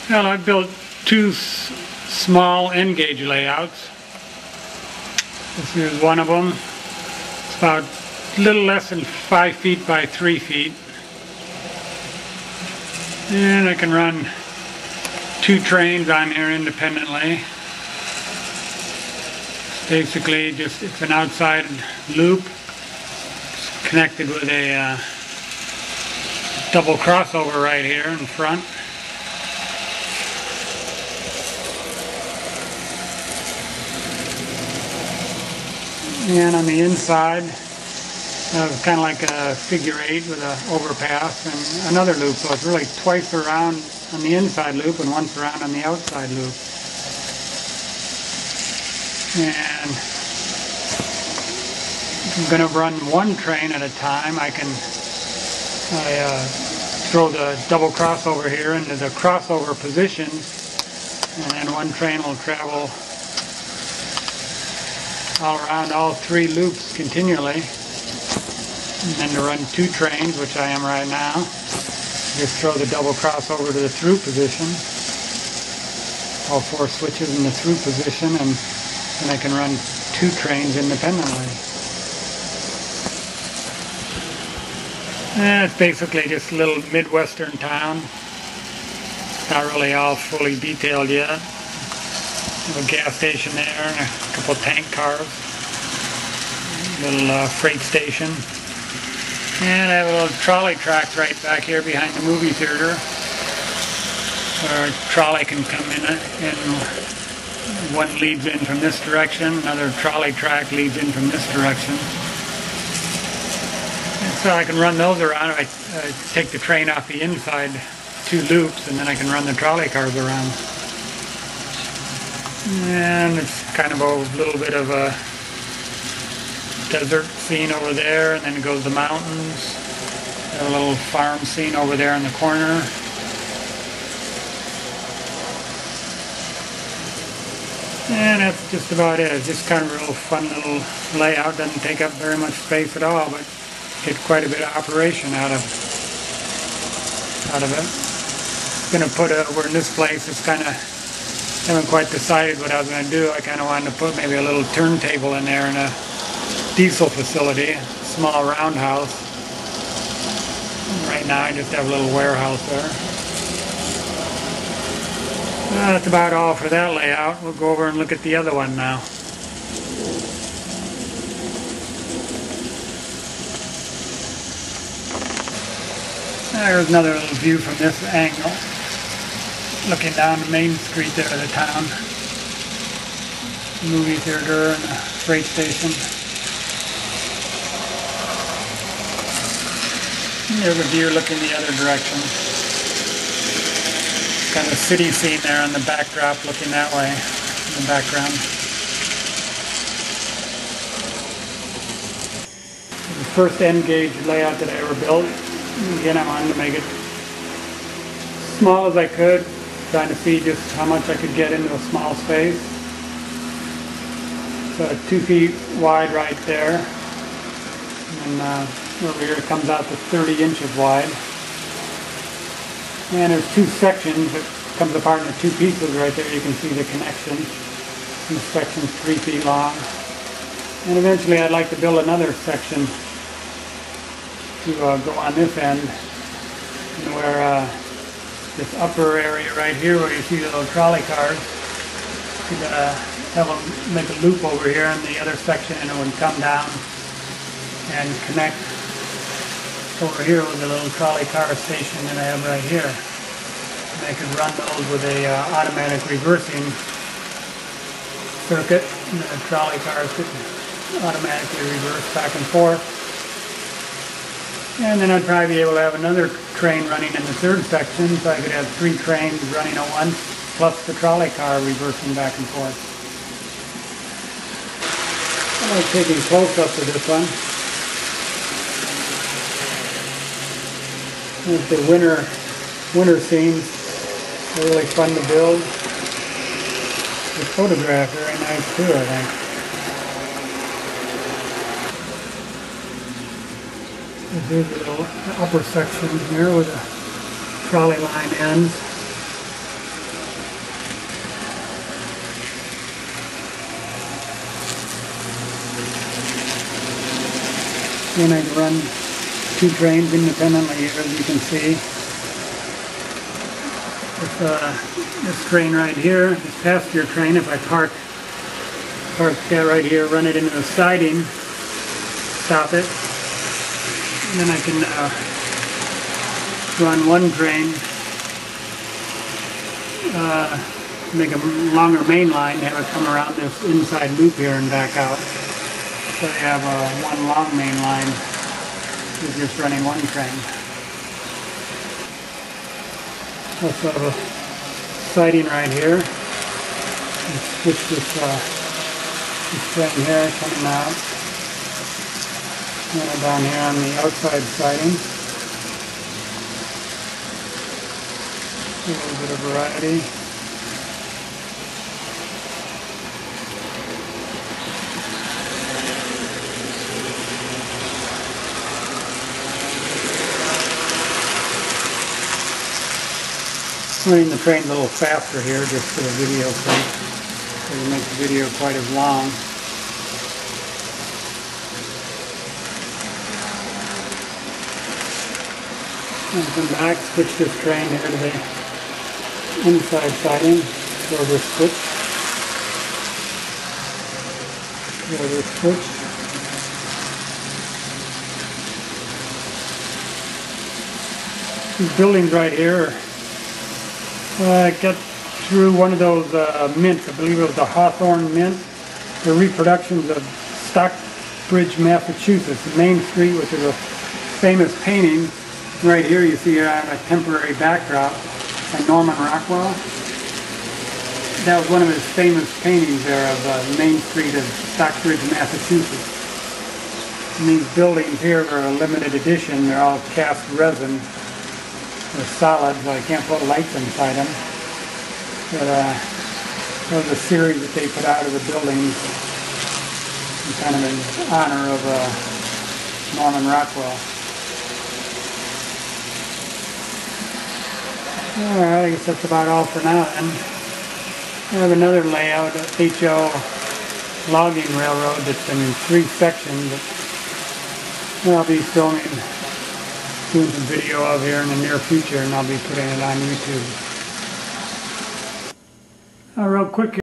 Well, I've built two small N-gauge layouts. This here's one of them. It's about a little less than 5 feet by 3 feet. And I can run 2 trains on here independently. Basically, it's an outside loop. It's connected with a double crossover right here in front. And on the inside, kind of like a figure 8 with an overpass and another loop. So it's really twice around on the inside loop and once around on the outside loop. And if I'm going to run one train at a time, I throw the double crossover here into the crossover position, and then one train will travel all around all 3 loops continually. And then to run 2 trains, which I am right now, just throw the double crossover to the through position, all 4 switches in the through position, and then I can run 2 trains independently. And it's basically just a little Midwestern town. Not really all fully detailed yet. A gas station there and a couple tank cars, a little freight station, and I have a little trolley tracks right back here behind the movie theater where a trolley can come in and one leads in from this direction, another trolley track leads in from this direction. And so I can run those around. I take the train off the inside 2 loops and then I can run the trolley cars around. And it's kind of a little bit of a desert scene over there, and then it goes to the mountains. A little farm scene over there in the corner. And that's just about it. It's just kind of a real fun little layout. Doesn't take up very much space at all, but get quite a bit of operation out of it. I'm going to put over in this place, it's kind of, haven't quite decided what I was going to do. I kind of wanted to put maybe a little turntable in there in a diesel facility, a small roundhouse. Right now I just have a little warehouse there. That's about all for that layout. We'll go over and look at the other one now. There's another little view from this angle, looking down the main street there of the town. Movie theater and a freight station. And there's a view looking the other direction. Kind of a city scene there on the backdrop looking that way in the background. The first N-gauge layout that I ever built. Again, I wanted to make it small as I could, trying to see just how much I could get into a small space. So 2 feet wide right there, and over here it comes out to 30 inches wide. And there's 2 sections that comes apart into 2 pieces right there. You can see the connection. And the section's 3 feet long. And eventually I'd like to build another section to go on this end, where this upper area right here where you see the little trolley cars, you could have them make a loop over here in the other section, and it would come down and connect over here with the little trolley car station that I have right here. And I could run those with a automatic reversing circuit, and the trolley cars could automatically reverse back and forth. And then I'd probably be able to have another train running in the 3rd section, so I could have 3 trains running at once, plus the trolley car reversing back and forth. I like taking close-ups of this one. There's the winter scenes. They're really fun to build. The photograph very nice too, I think. Here's the upper section here where the trolley line ends. And I run two trains independently here, as you can see. With this train right here, this passenger train, if I park right here, run it into the siding, stop it, and then I can run one train, make a longer main line, have it come around this inside loop here and back out. So you have one long main line with just running one train. Also have a siding right here. Switch this train here coming out. And down here on the outside siding. A little bit of variety. Running the train a little faster here just for the video sake, so to make the video quite as long. And come back, switch this train here to the inside siding, go this switch, go this switch. These buildings right here, I got through one of those mints, I believe it was the Hawthorne Mint. They're reproductions of Stockbridge, Massachusetts, Main Street, which is a famous painting. Right here you see a temporary backdrop by Norman Rockwell. That was one of his famous paintings there of Main Street of Stockbridge, Massachusetts. And these buildings here are a limited edition. They're all cast resin. They're solid, so I can't put lights inside them. But that was a series that they put out of the buildings in kind of in honor of Norman Rockwell. Alright, I guess that's about all for now then. I have another layout, HO logging railroad that's in 3 sections that I'll be filming, doing some video of here in the near future, and I'll be putting it on YouTube. Real quick.